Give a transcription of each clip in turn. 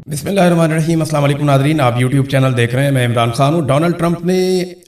बिस्मिल्लाहिर्रहमानिर्रहीम। अस्सलाम वालेकुम नाज़रीन, आप यूट्यूब चैनल देख रहे हैं। मैं इमरान खान हूँ। डोनाल्ड ट्रंप ने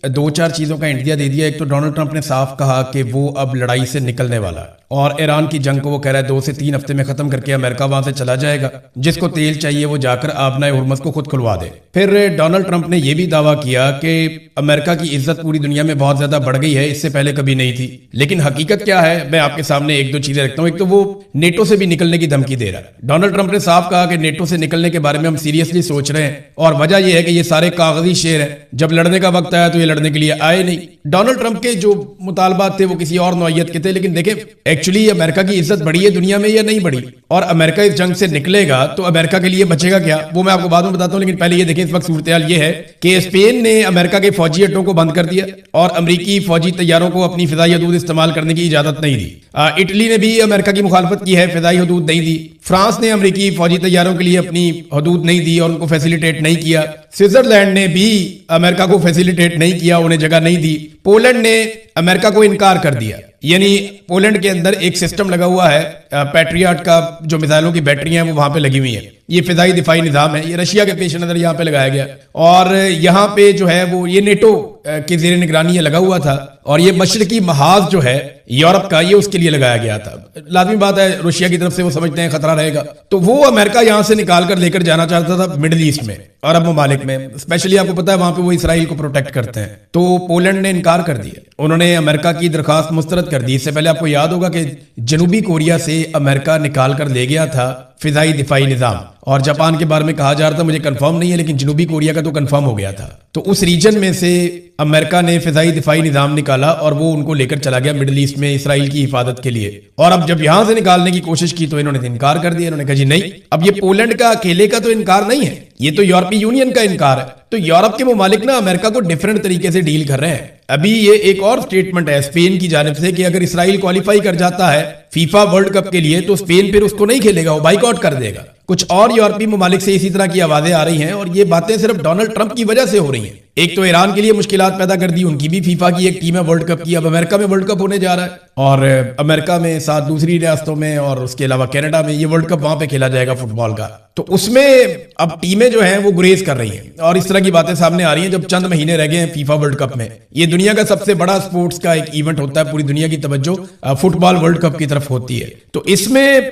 दो चार चीज़ों का इंडिया दे दिया। एक तो डोनाल्ड ट्रंप ने साफ कहा कि वो अब लड़ाई से निकलने वाला है और ईरान की जंग को वो कह रहा है 2 से 3 हफ्ते में खत्म करके अमेरिका वहां से चला जाएगा। जिसको तेल चाहिए वो जाकर आबनाए हुर्मुज़ को खुद खुलवा दे। फिर डोनाल्ड ट्रंप ने यह भी दावा किया कि अमेरिका की इज्जत पूरी दुनिया में बहुत ज्यादा बढ़ गई है, इससे पहले कभी नहीं थी। लेकिन हकीकत क्या है, मैं आपके सामने एक दो चीजें रखता हूँ। एक तो वो नेटो से भी निकलने की धमकी दे रहा है। डोनाल्ड ट्रंप ने साफ कहा कि नेटो से निकलने के बारे में हम सीरियसली सोच रहे हैं और वजह यह है कि ये सारे कागजी शेर हैं, जब लड़ने का वक्त आया तो ये लड़ने के लिए आए नहीं। डोनाल्ड ट्रंप के जो मुतालबात थे वो किसी और नौइयत के थे, लेकिन देखें एक्चुअली अमेरिका की इज्जत बढ़ी है दुनिया में या नहीं बढ़ी, और अमेरिका इस जंग से निकलेगा तो अमेरिका के लिए बचेगा क्या, वो मैं आपको बाद में बताता हूं। लेकिन पहले ये देखें इस वक्त सूरत-ए-हाल ये है कि स्पेन ने अमेरिका के फौजी अड्डों को बंद कर दिया और अमेरिकी फौजी तैयारों को अपनी फिजाई हदूद इस्तेमाल करने की इजाजत नहीं दी। इटली ने भी अमेरिका की मुखालफत की है, फिजाई हदूद नहीं दी। फ्रांस ने अमेरिकी फौजी तैयारों के लिए अपनी हदूद नहीं दी और उनको फैसिलिटेट नहीं किया। स्विट्जरलैंड ने भी अमेरिका को फैसिलिटेट नहीं किया, उन्हें जगह नहीं दी। पोलैंड ने अमेरिका को इनकार कर दिया, यानी पोलैंड के अंदर एक सिस्टम लगा हुआ है पैट्रियट का, जो मिसाइलों की बैटरियां हैं वो वहां पे लगी हुई हैं। ये फिजाई दिफाई निजाम है, ये रशिया के पेश नजर यहाँ पे लगाया गया और यहाँ पे जो है वो ये नेटो के जेर निगरानी लगा हुआ था और ये मशरकी महाज जो है यूरोप का, ये उसके लिए लगाया गया था। लाजमी बात है रशिया की तरफ से वो समझते हैं खतरा रहेगा, तो वो अमेरिका यहाँ से निकाल कर लेकर जाना चाहता था मिडिल ईस्ट में, अरब ममालिक में। स्पेशली आपको पता है वहां पे वो इसराइल को प्रोटेक्ट करते हैं, तो पोलैंड ने इनकार कर दिया, उन्होंने अमेरिका की दरखास्त मुस्तरद कर दी। इससे पहले आपको याद होगा कि जनूबी कोरिया से अमेरिका निकाल कर ले गया था फिजाई दिफाई निजाम, और जापान के बारे में कहा जा रहा था, मुझे कंफर्म नहीं है, लेकिन जनूबी कोरिया का तो कंफर्म हो गया था। तो उस रीजन में से अमेरिका ने फिजाई दिफाई निजाम निकाला और वो उनको लेकर चला गया मिडिल ईस्ट में इसराइल की हिफाजत के लिए। और अब जब यहां से निकालने की कोशिश की तो इन्होंने इनकार कर दिया। इन्होंने कहा जी नहीं, अब ये पोलैंड का अकेले का तो इनकार नहीं है, ये तो यूरोपीय यूनियन का इनकार है। तो यूरोप के मुमालिक ना अमेरिका को डिफरेंट तरीके से डील कर रहे हैं। अभी ये एक और स्टेटमेंट है स्पेन की जानिब से कि अगर इसराइल क्वालिफाई कर जाता है फीफा वर्ल्ड कप के लिए तो स्पेन फिर उसको नहीं खेलेगा, वो बाइकआउट कर देगा। कुछ और यूरोपीय मुमालिक से इसी तरह की आवाजें आ रही हैं और ये बातें सिर्फ डोनाल्ड ट्रंप की वजह से हो रही हैं। एक तो ईरान के लिए मुश्किलात पैदा कर दी, उनकी भी फीफा की एक टीम है वर्ल्ड कप की, अब अमेरिका में वर्ल्ड कप होने जा रहा है और अमेरिका में साथ दूसरी रियासतों में और उसके अलावा कनाडा में ये वर्ल्ड कप वहां पे खेला जाएगा फुटबॉल का। तो उसमें अब टीमें जो हैं वो गुरेज कर रही हैं और इस तरह की बातें सामने आ रही हैं जब चंद महीने रह गए हैं फीफा वर्ल्ड कप में। ये दुनिया का सबसे बड़ा स्पोर्ट्स का एक इवेंट होता है, पूरी दुनिया की तवज्जो फुटबॉल वर्ल्ड कप की तरफ होती है। तो इसमें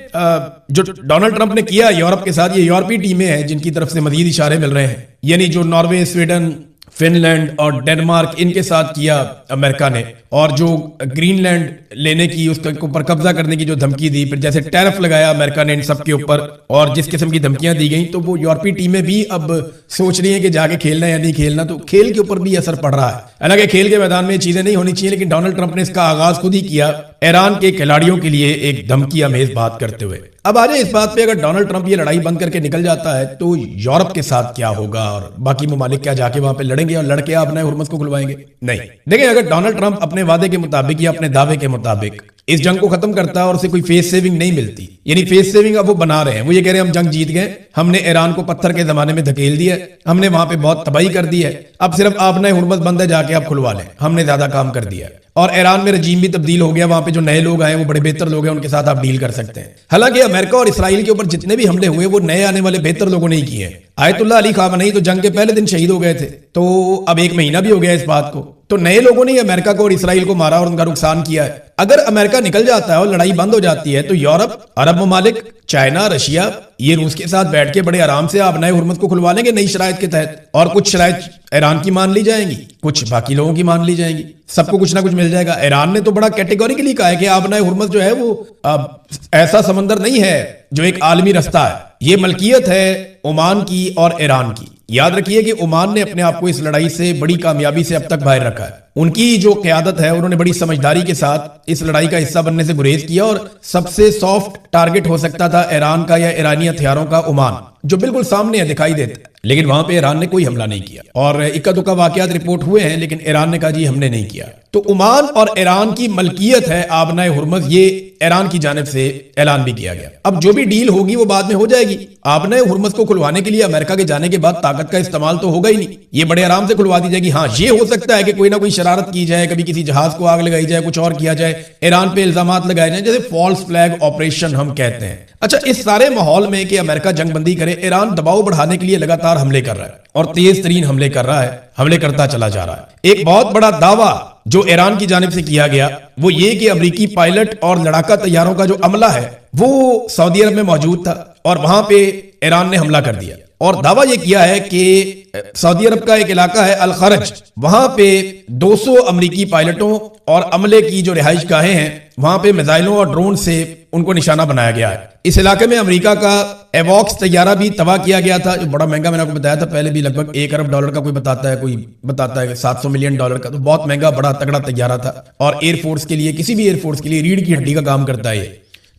जो डोनाल्ड ट्रंप ने किया यूरोप के साथ, ये यूरोपीय टीमें हैं जिनकी तरफ से मजीद इशारे मिल रहे हैं, यानी जो नॉर्वे, स्वीडन, फिनलैंड और डेनमार्क, इनके साथ किया अमेरिका ने, और जो ग्रीनलैंड लेने की उसके ऊपर कब्जा करने की जो धमकी दी, फिर जैसे टैरिफ लगाया अमेरिका ने इन सब के ऊपर और जिस किस्म की धमकियां दी गई, तो वो यूरोपीय टीमें भी अब सोच रही हैं कि जाके खेलना या नहीं खेलना। तो खेल के ऊपर भी असर पड़ रहा है। हालांकि खेल के मैदान में चीजें नहीं होनी चाहिए, लेकिन डोनाल्ड ट्रंप ने इसका आगाज खुद ही किया ईरान के खिलाड़ियों के लिए एक धमकी अमेज बात करते हुए। अब आ जाए इस बात पे, अगर डोनाल्ड ट्रंप ये लड़ाई बंद करके निकल जाता है तो यूरोप के साथ क्या होगा और बाकी मुमालिक क्या जाके वहां पे लड़ेंगे और लड़के अपने हुर्मुज़ को खुलवाएंगे? नहीं। देखिए, अगर डोनाल्ड ट्रंप अपने वादे के मुताबिक या अपने दावे के मुताबिक इस जंग को खत्म करता है और उसे कोई फेस सेविंग नहीं मिलती, यानी फेस सेविंग अब वो बना रहे हैं, वो ये कह रहे हैं हम जंग जीत गए, हमने ईरान को पत्थर के जमाने में धकेल दिया, हमने वहां पे बहुत तबाही कर दी है, अब सिर्फ आपने हुर्मुज़ बंद है, जाके आप खुलवा लें, हमने ज्यादा काम कर दिया और ईरान में रजीम भी तब्दील हो गया, वहां पे जो नए लोग आए वो बड़े बेहतर लोग हैं, उनके साथ आप डील कर सकते हैं। हालांकि अमेरिका और इसराइल के ऊपर जितने भी हमले हुए वो नए आने वाले बेहतर लोगों ने ही किए हैं। आयतुल्लाह अली खामेनी तो जंग के पहले दिन शहीद हो गए थे, तो अब 1 महीना भी हो गया इस बात को। तो नए लोगों ने अमेरिका को और इसराइल को मारा और उनका नुकसान किया है। अगर अमेरिका निकल जाता है और लड़ाई बंद हो जाती है तो यूरोप, अरब ममालिक, चाइना, रशिया, ये रूस के साथ बैठ के बड़े आराम से आप नए हुर्मुज़ को खुलवा लेंगे नई शराइत के तहत, और कुछ शराइत ईरान की मान ली जाएंगी, कुछ बाकी लोगों की मान ली जाएंगी, सबको कुछ ना कुछ मिल जाएगा। ईरान ने तो बड़ा कैटेगोरिकली कहा है कि आप नए हुर्मुज़ जो है वो ऐसा समंदर नहीं है जो एक आलमी रास्ता है, ये मलकियत है ओमान की और ईरान की। याद रखिए कि ओमान ने अपने आप को इस लड़ाई से बड़ी कामयाबी से अब तक बाहर रखा है। उनकी जो क़यादत है, उन्होंने बड़ी समझदारी के साथ इस लड़ाई का हिस्सा बनने से गुरेज किया और सबसे सॉफ्ट टारगेट हो सकता था ईरान का या ईरानी हथियारों का ओमान, जो बिल्कुल सामने है, दिखाई देता है, लेकिन वहां पे ईरान ने कोई हमला नहीं किया और इक्का दुक्का वाकयात रिपोर्ट हुए हैं, लेकिन ईरान ने कहा जी हमने नहीं किया। तो ओमान और ईरान की मलकियत है आबनाए हुर्मुज़, ये ईरान की जानिब से ऐलान भी किया गया। अब जो भी डील होगी वो बाद में हो जाएगी। आबनाए हुर्मुज़ को खुलवाने के लिए अमेरिका के जाने के बाद ताकत का इस्तेमाल तो होगा ही नहीं, ये बड़े आराम से खुलवा दी जाएगी। हाँ, ये हो सकता है कि कोई ना कोई शराइत शरारत की जाए, कभी किसी जहाज को आग लगाई जाए, कुछ और किया जाए, ईरान पे इल्जामात लगाए जाए, जैसे फॉल्स फ्लैग ऑपरेशन हम कहते हैं। अच्छा, इस सारे माहौल में कि अमेरिका जंगबंदी करे, ईरान दबाव बढ़ाने के लिए लगातार हमले कर रहा है और तेज तरीन हमले कर रहा है, हमले करता चला जा रहा है। एक बहुत बड़ा दावा जो ईरान की जानिब से किया गया वो ये कि अमेरिकी पायलट और लड़ाका तैयारों का जो अमला है वो सऊदी अरब में मौजूद था और वहां पे ईरान ने हमला कर दिया। और दावा यह किया है कि सऊदी अरब का एक इलाका है अल खरज, वहां पे 200 अमेरिकी पायलटों और अमले की जो रिहाइश गाहें हैं वहां पे मिसाइलों और ड्रोन से उनको निशाना बनाया गया है। इस इलाके में अमेरिका का एवॉक्स तैयारा भी तबाह किया गया था, जो बड़ा महंगा, मैंने आपको बताया था पहले भी, लगभग $1 अरब का कोई बताता है $700 मिलियन का, तो बहुत महंगा बड़ा तगड़ा तैयारा था और एयरफोर्स के लिए, किसी भी एयरफोर्स के लिए रीढ़ की हड्डी का काम करता है।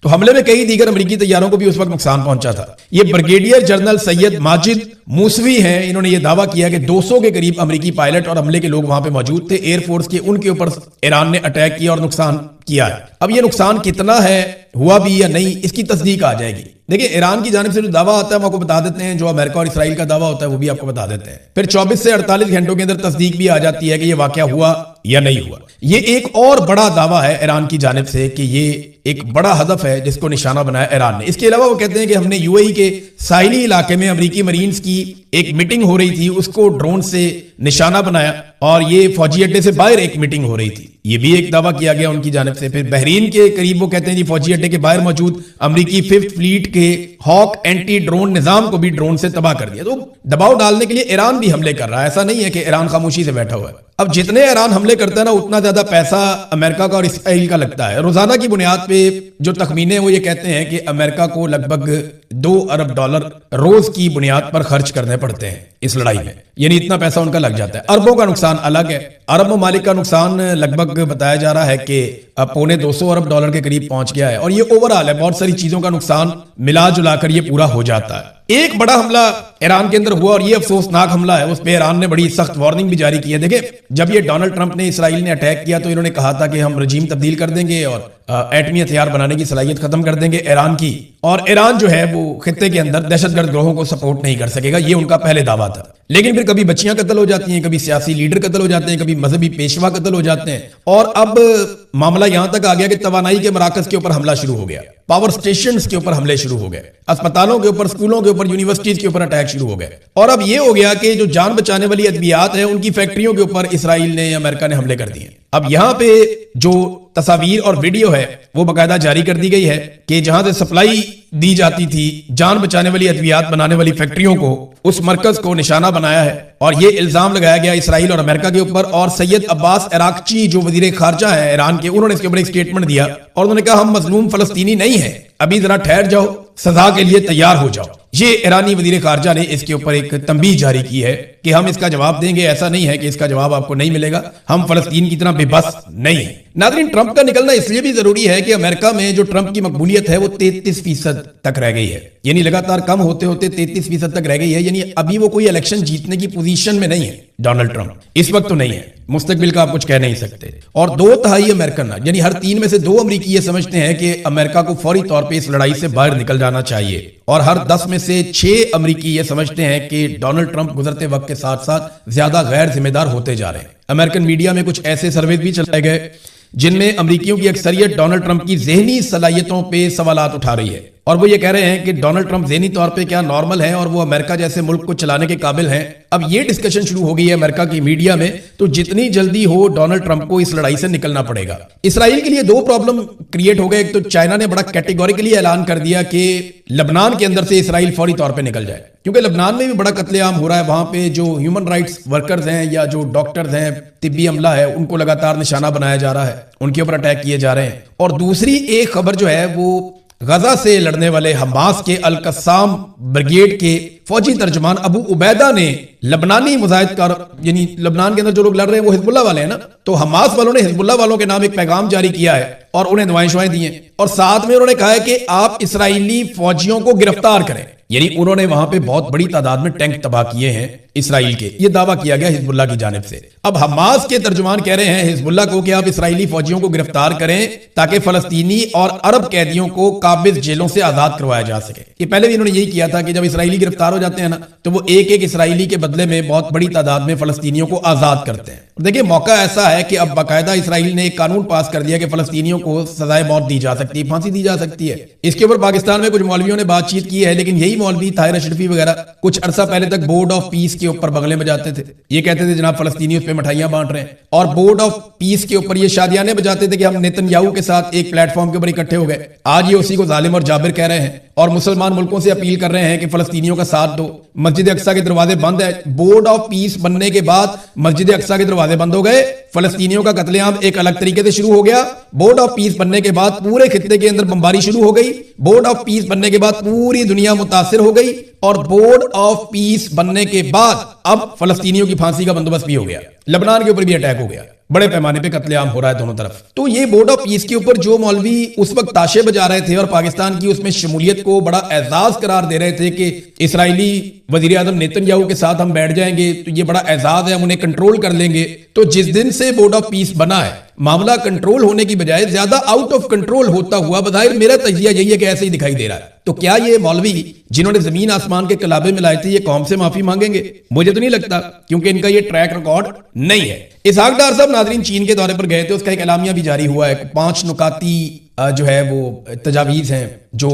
तो हमले में कई दीगर अमेरिकी तैयारों को भी उस वक्त नुकसान पहुंचा था। ये ब्रिगेडियर जनरल सैयद माजिद मूसवी हैं, इन्होंने ये दावा किया कि 200 के करीब अमेरिकी पायलट और अमले के लोग वहां पे मौजूद थे। एयरफोर्स के उनके ऊपर ईरान ने अटैक किया और नुकसान किया है। अब ये नुकसान कितना है, हुआ भी या नहीं, इसकी तस्दीक आ जाएगी। देखिए, ईरान की जानिब से जो दावा आता है हम आपको बता देते हैं, जो अमेरिका और इसराइल का दावा होता है वो भी आपको बता देते हैं। फिर 24 से 48 घंटों के अंदर तस्दीक भी आ जाती है कि ये वाकया हुआ या नहीं हुआ। ये एक और बड़ा दावा है ईरान की जानिब से कि ये एक बड़ा हदफ है जिसको निशाना बनाया ईरान ने। इसके अलावा वो कहते हैं कि हमने यूएई के साहिली इलाके में अमेरिकी मरीन्स की एक मीटिंग हो रही थी, उसको ड्रोन से निशाना बनाया और ये फौजी अड्डे से बाहर एक मीटिंग हो रही थी, ये भी एक दावा किया गया उनकी जानिब से। फिर बहरीन के करीब वो कहते हैं जी फौजी अड्डे के बाहर मौजूद अमेरिकी 5th फ्लीट के हॉक एंटी ड्रोन निजाम को भी ड्रोन से तबाह कर दिया। तो दबाव डालने के लिए ईरान भी हमले कर रहा है, ऐसा नहीं है कि ईरान खामोशी से बैठा हुआ है। अब जितने ईरान हमले करता है ना, उतना ज्यादा पैसा अमेरिका का और इसराइल का लगता है। रोजाना की बुनियाद पे जो तखमीने वो ये कहते हैं कि अमेरिका को लगभग $2 अरब रोज की बुनियाद पर खर्च करने पड़ते हैं इस लड़ाई में, यानी इतना पैसा उनका लग जाता है। अरबों का नुकसान अलग है, अरब ममालिक का नुकसान लगभग बताया जा रहा है कि $250 अरब के करीब पहुंच गया है और ये ओवरऑल है, बहुत सारी चीजों का नुकसान मिला जुलाकर ये पूरा हो जाता है। एक बड़ा हमला ईरान के अंदर हुआ और ये अफसोसनाक हमला है, उस पे ईरान ने बड़ी सख्त वार्निंग भी जारी की है। देखिए, जब ये डोनाल्ड ट्रंप ने, इसराइल ने अटैक किया तो इन्होंने कहा था कि हम रजीम तब्दील कर देंगे और एटमी हथियार बनाने की सलाहियत खत्म कर देंगे ईरान की, और ईरान जो है वो खित्ते के अंदर दहशतगर्द ग्रोहों को सपोर्ट नहीं कर सकेगा, ये उनका पहले दावा था। लेकिन फिर कभी बच्चियां कत्ल हो जाती हैं, कभी सियासी लीडर कत्ल हो जाते हैं, कभी मजहबी पेशवा कत्ल हो जाते हैं, और अब मामला यहां तक आ गया कि तवानाई के मराकज के ऊपर हमला शुरू हो गया, पावर स्टेशन के ऊपर हमले शुरू हो गए, अस्पतालों के ऊपर, स्कूलों के ऊपर, यूनिवर्सिटीज के ऊपर अटैक शुरू हो गए। और अब ये हो गया कि जो जान बचाने वाली अद्वियात है उनकी फैक्ट्रियों के ऊपर इसराइल ने, अमेरिका ने हमले कर दिए। अब यहां पे जो तस्वीर और वीडियो है वो बाकायदा जारी कर दी गई है कि जहां से सप्लाई दी जाती थी जान बचाने वाली अद्वियात बनाने वाली फैक्ट्रियों को, उस मरकज को निशाना बनाया है और ये इल्जाम लगाया गया इसराइल और अमेरिका के ऊपर। और सैयद अब्बास इराक्ची जो वजीर खारजा है ईरान के, उन्होंने इसके ऊपर एक स्टेटमेंट दिया और उन्होंने कहा हम मजलूम फलस्तीनी नहीं है, अभी जरा ठहर जाओ, सजा के लिए तैयार हो जाओ। ये ईरानी वजीर खारजा ने इसके ऊपर एक तंबीह जारी की है कि हम इसका जवाब देंगे, ऐसा नहीं है कि इसका जवाब आपको नहीं मिलेगा, हम फलस्तीन की तरह बेबस नहीं है। नाज़रीन, ट्रंप का निकलना इसलिए भी जरूरी है कि अमेरिका में जो ट्रंप की मकबूलियत है वो 33% तक रह गई है, यानी लगातार कम होते होते 33% तक रह गई है, यानी अभी वो कोई इलेक्शन जीतने की पोजीशन में नहीं है डोनाल्ड ट्रंप, इस वक्त तो नहीं है, मुस्तकबिल का आप कुछ कह नहीं सकते। और 2/3 अमेरिकन, यानी हर 3 में से 2 अमरीकी ये समझते हैं कि अमेरिका को फौरी तौर पर इस लड़ाई से बाहर निकल जाना चाहिए, और हर 10 में से 6 अमरीकी ये समझते हैं कि डोनाल्ड ट्रंप गुजरते वक्त के साथ साथ ज्यादा गैर जिम्मेदार होते जा रहे हैं। अमेरिकन मीडिया में कुछ ऐसे सर्वे भी चलाए गए जिनमें अमरीकियों की अक्सरियत डोनाल्ड ट्रंप की ज़हनी सलाहियतों पे सवालात उठा रही है, और वो ये कह रहे हैं कि डोनाल्ड ट्रंप ज़हनी तौर पे क्या नॉर्मल है और वो अमेरिका जैसे मुल्क को चलाने के काबिल हैं। अब ये डिस्कशन शुरू हो गई है अमेरिका की मीडिया में, तो जितनी जल्दी हो डोनाल्ड ट्रंप को इस लड़ाई से निकलना पड़ेगा। इसराइल के लिए 2 प्रॉब्लम क्रिएट हो गए। एक तो चाइना ने बड़ा कैटेगोरिकली ऐलान कर दिया कि लबनान के अंदर से इसराइल फौरी तौर पर निकल जाए, क्योंकि लबनान में भी बड़ा कत्लेआम हो रहा है, वहां पे जो ह्यूमन राइट्स वर्कर्स हैं या जो डॉक्टर्स हैं, तिब्बी अमला है, उनको लगातार निशाना बनाया जा रहा है, उनके ऊपर अटैक किए जा रहे हैं। और दूसरी एक खबर जो है वो गजा से लड़ने वाले हमास के अल कस्साम ब्रिगेड के फौजी तर्जमान अबू उबैदा ने लबनानी मुजाहिदकार, यानी लबनान के अंदर जो लोग लड़ रहे हैं वो हिजबुल्लाह वाले हैं ना, तो हमास वालों ने हिजबुल्लाह वालों के नाम एक पैगाम जारी किया है और उन्हें दुआएं शुआएं दी हैं, और साथ में उन्होंने कहा है कि आप इसराइली फौजियों को गिरफ्तार करें। यानी उन्होंने वहां पे बहुत बड़ी तादाद में टैंक तबाह किए हैं इसराइल के, ये दावा किया गया हिजबुल्लाह की जानिब से। अब हमास के तर्जुमान कह रहे हैं हिजबुल्लाह को कि आप इसराइली फौजियों को गिरफ्तार करें ताकि फलस्तीनी और अरब कैदियों को काबिज जेलों से आजाद करवाया जा सके। ये पहले भी इन्होंने यही किया था कि जब इसराइली गिरफ्तार हो जाते हैं ना, तो वो एक एक इसराइली के बदले में बहुत बड़ी तादाद में फलस्तीनियों को आजाद करते हैं। देखिए मौका ऐसा है कि अब बाकायदा इसराइल ने एक कानून पास कर दिया कि फलस्तीनियों को सजाए मौत दी जा सकती है, फांसी दी जा सकती है। इसके ऊपर पाकिस्तान में कुछ मौलवियों ने बातचीत की है, लेकिन यही मौलवी ताहिर अशरफी वगैरह कुछ अरसा पहले तक बोर्ड ऑफ पीस के ऊपर बगले में जाते थे। ये कहते थे जनाब फलस्तीनी उस पे मिठाइयां बांट रहे हैं, और बोर्ड ऑफ पीस के ऊपर ये शादियाने बजाते थे कि हम नेतन्याहू के साथ एक प्लेटफॉर्म के ऊपर इकट्ठे हो गए। आज ये उसी को जालिम और जाबिर कह रहे हैं और मुसलमान मुल्कों से अपील कर रहे हैं कि फलस्तीनियों का साथ दो। मस्जिद अक्सा के दरवाजे बंद है, बोर्ड ऑफ पीस बनने के बाद मस्जिद अक्सा के दरवाजे बंद हो गए, फलस्तीनियों का कत्लेआम एक अलग तरीके से शुरू हो गया। बोर्ड ऑफ पीस बनने के बाद पूरे खित्ते के अंदर बमबारी शुरू हो गई, बोर्ड ऑफ पीस बनने के बाद पूरी दुनिया मुतासिर हो गई, और बोर्ड ऑफ पीस बनने के बाद अब फलस्तीनियों की फांसी का बंदोबस्त भी हो गया, लेबनान के ऊपर भी अटैक हो गया, बड़े पैमाने पे कत्लेआम हो रहा है दोनों तरफ। तो ये बोर्ड ऑफ पीस के ऊपर जो मौलवी उस वक्त ताशे बजा रहे थे और पाकिस्तान की उसमें शमूलियत को बड़ा एजाज करार दे रहे थे कि इसराइली वजीर आजम नेतन्याहू के साथ हम बैठ जाएंगे तो ये बड़ा एजाज है, हम उन्हें कंट्रोल कर लेंगे। तो जिस दिन से बोर्ड ऑफ पीस बना है, मामला कंट्रोल होने की बजाय ज्यादा आउट ऑफ कंट्रोल होता हुआ बज़ाहिर मेरा तजिया यही है कि ऐसे ही दिखाई दे रहा है। तो क्या ये मौलवी जिन्होंने जमीन आसमान के कलाबे मिलाए थे ये कौम से माफी मांगेंगे? मुझे तो नहीं लगता, क्योंकि इनका ये ट्रैक रिकॉर्ड नहीं है। इसहाक डार साहब नाजरीन चीन के दौरे पर गए थे, उसका एक एलामिया भी जारी हुआ है। 5 नुकाती जो है वो तजावीज हैं जो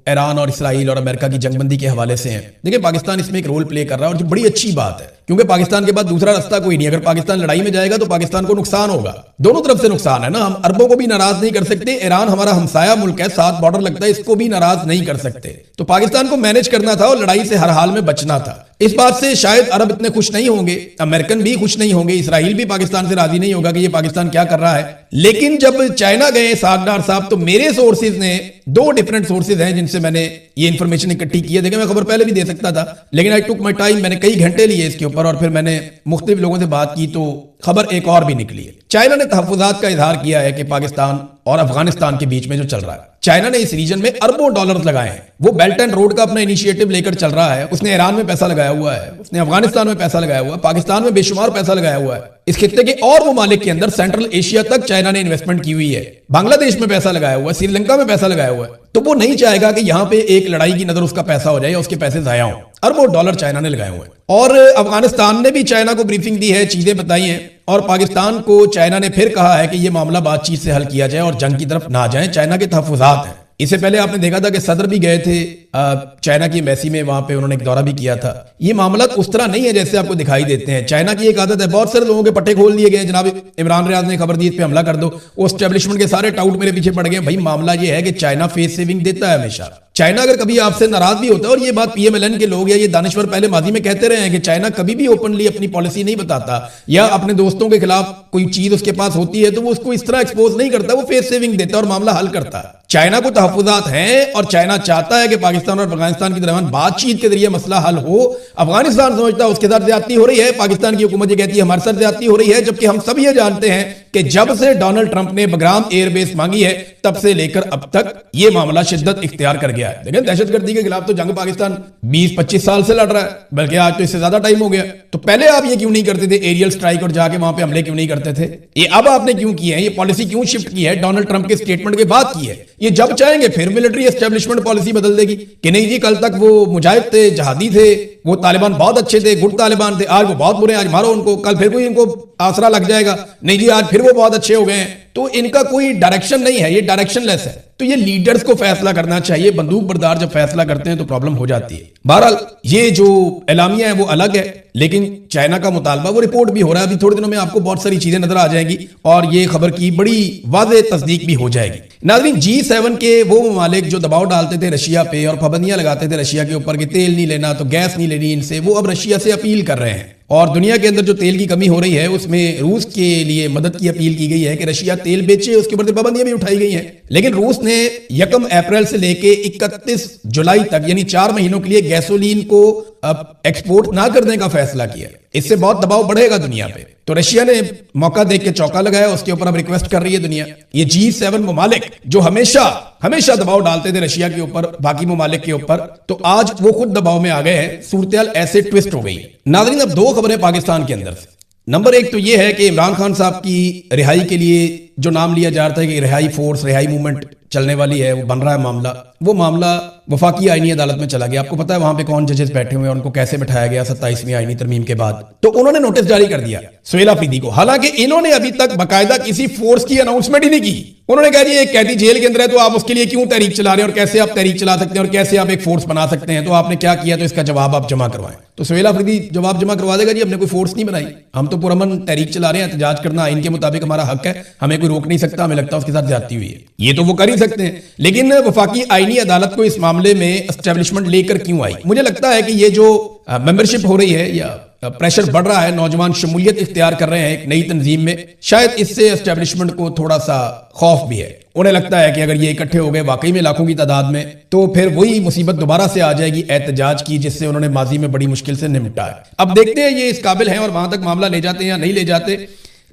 ईरान और इसराइल और अमेरिका की जंगबंदी के हवाले से हैं। देखिए पाकिस्तान इसमें एक रोल प्ले कर रहा है और जो बड़ी अच्छी बात है, क्योंकि पाकिस्तान के बाद दूसरा रास्ता कोई नहीं। अगर पाकिस्तान लड़ाई में जाएगा तो पाकिस्तान को नुकसान होगा, दोनों तरफ से नुकसान है ना। हम अरबों को भी नाराज नहीं कर सकते, ईरान हमारा हमसाया मुल्क है, साथ बॉर्डर लगता है, इसको भी नाराज नहीं कर सकते। तो पाकिस्तान को मैनेज करना था और लड़ाई से हर हाल में बचना था। इस बात से शायद अरब इतने खुश नहीं होंगे, अमेरिकन भी खुश नहीं होंगे, इसराइल भी पाकिस्तान से राजी नहीं होगा कि ये पाकिस्तान क्या कर रहा है। लेकिन जब चाइना गए सागडार साहब, तो मेरे सोर्सेज ने 2 डिफरेंट सोर्सेज हैं जिनसे मैंने ये इंफॉर्मेशन इकट्ठी की है। देखिए मैं खबर पहले भी दे सकता था, लेकिन आई टुक माई टाइम, मैंने कई घंटे लिए इसके ऊपर और फिर मैंने मुख्तलिफ लोगों से बात की तो खबर एक और भी निकली है। चाइना ने तहफ्फुज़ात का इजहार किया है कि पाकिस्तान और अफगानिस्तान के बीच में जो चल रहा है, चाइना ने इस रीजन में अरबों डॉलर्स लगाए हैं। वो बेल्ट एंड रोड का अपना इनिशिएटिव लेकर चल रहा है। उसने ईरान में पैसा लगाया हुआ है, उसने अफगानिस्तान में पैसा लगाया हुआ है, पाकिस्तान में बेशुमार पैसा लगाया हुआ है। इस खित्ते के और ममालिक के अंदर सेंट्रल एशिया तक चाइना ने इन्वेस्टमेंट की हुई है, बांग्लादेश में पैसा लगाया हुआ है, श्रीलंका में पैसा लगाया हुआ है। तो वो नहीं चाहेगा कि यहां पे एक लड़ाई की नजर उसका पैसा हो जाए या उसके पैसे जाया हो। अरबों डॉलर चाइना ने लगाए हुए हैं। और अफगानिस्तान ने भी चाइना को ब्रीफिंग दी है, चीजें बताई हैं, और पाकिस्तान को चाइना ने फिर कहा है कि यह मामला बातचीत से हल किया जाए और जंग की तरफ ना जाए। चाइना के तहफ्फुज़ात हैं। इससे पहले आपने देखा था कि सदर भी गए थे चाइना की एम्बेसी में, वहां पे उन्होंने एक दौरा भी किया था। ये मामला उस तरह नहीं है जैसे आपको दिखाई देते हैं। चाइना की एक आदत है, बहुत सारे लोगों के पट्टे खोल दिए गए। जनाब इमरान रियाज ने खबर दी इस पे हमला कर दो, वो एस्टेब्लिशमेंट के सारे टाउट मेरे पीछे पड़ गए। भाई मामला ये है कि चाइना फेस सेविंग देता है हमेशा। चाइना अगर कभी आपसे नाराज भी होता है, और ये बात पीएमएलएन के लोग या ये दानिश्वर पहले माजी में कहते रहे हैं कि चाइना कभी भी ओपनली अपनी पॉलिसी नहीं बताता, या अपने दोस्तों के खिलाफ कोई चीज उसके पास होती है तो वो उसको इस तरह एक्सपोज नहीं करता, वो फेस सेविंग देता है और मामला हल करता है। चाइना को तहफ्फुज़ात हैं और चाइना चाहता है कि पाकिस्तान और अफगानिस्तान के दरमियान बातचीत के जरिए मसला हल हो। अफगानिस्तान समझता है उसके साथ ज्यादती हो रही है, पाकिस्तान की हुकूमत ये कहती है हमारे साथ ज्यादती हो रही है, जबकि हम सब ये जानते हैं कि जब से डोनाल्ड ट्रंप ने बग्राम एयरबेस मांगी है तब से लेकर अब तक ये मामला शिद्दत इख्तियार कर गया है। लेकिन दहशतगर्दी के खिलाफ तो जंग पाकिस्तान 20-25 साल से लड़ रहा है, बल्कि आज तो इससे ज्यादा टाइम हो गया। तो पहले आप ये क्यों नहीं करते थे, एरियल स्ट्राइक और जाके वहां पे हमले क्यों नहीं करते थे? ये अब आपने क्यों किए हैं? ये पॉलिसी क्यों शिफ्ट की है? डोनाल्ड ट्रंप के स्टेटमेंट के बाद की है। ये जब चाहेंगे फिर मिलिट्री एस्टेब्लिशमेंट पॉलिसी बदल देगी कि नहीं जी कल तक वो मुजाहिद थे, जहादी थे, वो तालिबान बहुत अच्छे थे, गुड तालिबान थे, आज वो बहुत बुरे, आज मारो उनको, कल फिर कोई इनको आसरा लग जाएगा, नहीं जी आज फिर वो बहुत अच्छे हो गए हैं। तो इनका कोई डायरेक्शन नहीं है, ये डायरेक्शनलेस है। तो ये लीडर्स को फैसला करना चाहिए, बंदूक बरदार जब फैसला करते हैं तो प्रॉब्लम हो जाती है। बहरहाल ये जो एलामिया है वो अलग है, लेकिन चाइना का मुतालबा वो रिपोर्ट भी हो रहा है। अभी थोड़े दिनों में आपको बहुत सारी चीजें नजर आ जाएंगी और ये खबर की बड़ी वाज़ेह तस्दीक भी हो जाएगी। नाज़रीन G7 के वो ममालिक जो दबाव डालते थे रशिया पे और पाबंदियां लगाते थे रशिया के ऊपर कि तेल नहीं लेना तो गैस नहीं लेनी इनसे, वो अब रशिया से अपील कर रहे हैं। और दुनिया के अंदर जो तेल की कमी हो रही है उसमें रूस के लिए मदद की अपील की गई है कि रशिया तेल बेचे, उसके ऊपर पाबंदियां भी उठाई गई हैं। लेकिन रूस ने 1 अप्रैल से लेके 31 जुलाई तक यानी 4 महीनों के लिए गैसोलीन को اب ایکسپورٹ نہ کرنے کا فیصلہ کیا. اس سے بہت دباؤ بڑھے گا دنیا پہ. تو رشیا نے موقع دیکھ کے چوکا لگایا, اس کے اوپر اب ریکویسٹ کر رہی ہے دنیا. یہ G7 ممالک جو ہمیشہ دباؤ ڈالتے تھے رشیا کے اوپر, باقی ممالک کے اوپر, تو آج وہ خود دباؤ میں آ گئے ہیں. صورتحال ایسے ٹوسٹ ہو گئی. ناظرین, اب 2 خبریں پاکستان کے اندر سے. نمبر 1 تو یہ ہے کہ عمران خان صاحب کی رہائی کے لیے جو نام لیا جا رہا ہے کہ رہائی فورس, رہائی موومنٹ چلنے والی ہے, وہ بن رہا ہے معاملہ. وہ معاملہ وفاقی آئینی عدالت میں چلا گیا. آپ کو پتا ہے وہاں پہ کون ججز بیٹھے ہوئے ہیں, ان کو کیسے بٹھایا گیا 27ویں آئینی ترمیم کے بعد. تو انہوں نے نوٹس جاری کر دیا سہیل آفریدی کو, حالانکہ انہوں نے ابھی تک باقاعدہ کسی فورس کی اناؤنسمنٹ ہی نہیں کی. انہوں نے کہا جی ایک قیدی جیل کے اندر ہے تو آپ اس کے لیے کیوں تحریک چلا رہے ہیں, اور کیسے آپ تحریک چلا سکتے ہیں, اور کیسے آپ ایک فورس بنا سکتے ہیں. تو آپ نے کیا کیا, تو اس کا جواب آپ جمع کروائیں. تو سہیل آفریدی جواب جمع کروا دے گا, جی ہم نے کوئی فورس نہیں بنائی, ہم تو پرامن تحریک چلا رہے ہیں, احتجاج کرنا آئین کے مطابق ہمارا حق ہے, ہمیں کوئی روک نہیں سکتا, ہمیں لگتا ہے اس کے ساتھ زیادتی ہوئی ہے. یہ تو وہ کر ہی سکتے ہیں, لیکن وفاقی آئینی عدالت کو اس معاملے میں اسٹیبلشمنٹ لے کر کیوں آئی؟ مجھے لگتا ہے کہ یہ جو ممبرشپ ہو رہی ہے یا پریشر بڑھ رہا ہے, نوجوان شمولیت اختیار کر رہے ہیں ایک نئی تنظیم میں, شاید اس سے اسٹیبلشمنٹ کو تھوڑا سا خوف بھی ہے. انہیں لگتا ہے کہ اگر یہ اکٹھے ہو گئے واقعی میں لاکھوں کی تعداد میں, تو پھر وہی مصیبت دوبارہ سے آ جائے گی احتجاج کی, جس سے انہوں نے ماضی میں بڑی مشکل سے نمٹا ہے. اب دیکھتے ہیں یہ اس قابل ہیں اور وہاں تک معاملہ لے جاتے ہیں یا نہیں لے جاتے.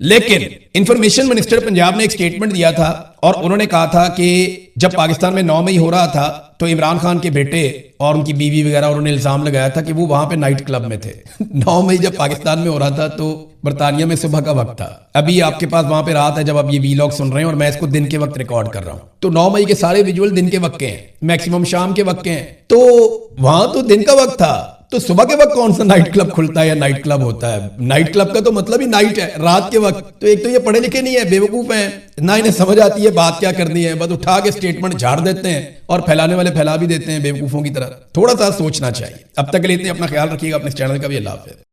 لیکن انفارمیشن منسٹر پنجاب نے ایک سٹیٹمنٹ دیا تھا اور انہوں نے کہا تھا کہ جب پاکستان میں 9 مئی ہو رہا تھا تو عمران خان کے بیٹے اور ان کی بیوی وغیرہ, انہوں نے الزام لگایا تھا کہ وہ وہاں پہ نائٹ کلب میں تھے. 9 مئی جب پاکستان میں ہو رہا تھا تو برطانیہ میں صبح کا وقت تھا. ابھی آپ کے پاس وہاں پہ رات ہے جب آپ یہ وی لاگ سن رہے ہیں, اور میں اس کو دن کے وقت ریکارڈ کر رہا ہوں. تو 9 مئی کے سارے ویجول دن کے وقت کے ہیں, میکسیمم شام کے وقت کے ہیں. تو وہاں تو دن کا وقت تھا, تو صبح کے وقت کون سا نائٹ کلب کھلتا ہے یا نائٹ کلب ہوتا ہے؟ نائٹ کلب کا تو مطلب ہی نائٹ ہے, رات کے وقت. تو ایک تو یہ پڑھے لکھے نہیں ہے, بیوقوف ہیں, نہ انہیں سمجھ آتی ہے بات کیا کرنی ہے, بس اٹھا کے سٹیٹمنٹ جھاڑ دیتے ہیں اور پھیلانے والے پھیلا بھی دیتے ہیں بیوقوفوں کی طرح. تھوڑا سا سوچنا چاہیے. اب تک کے لیے اپنا خیال رکھیے گا, اپنے چینل کا بھی. اللہ حافظ.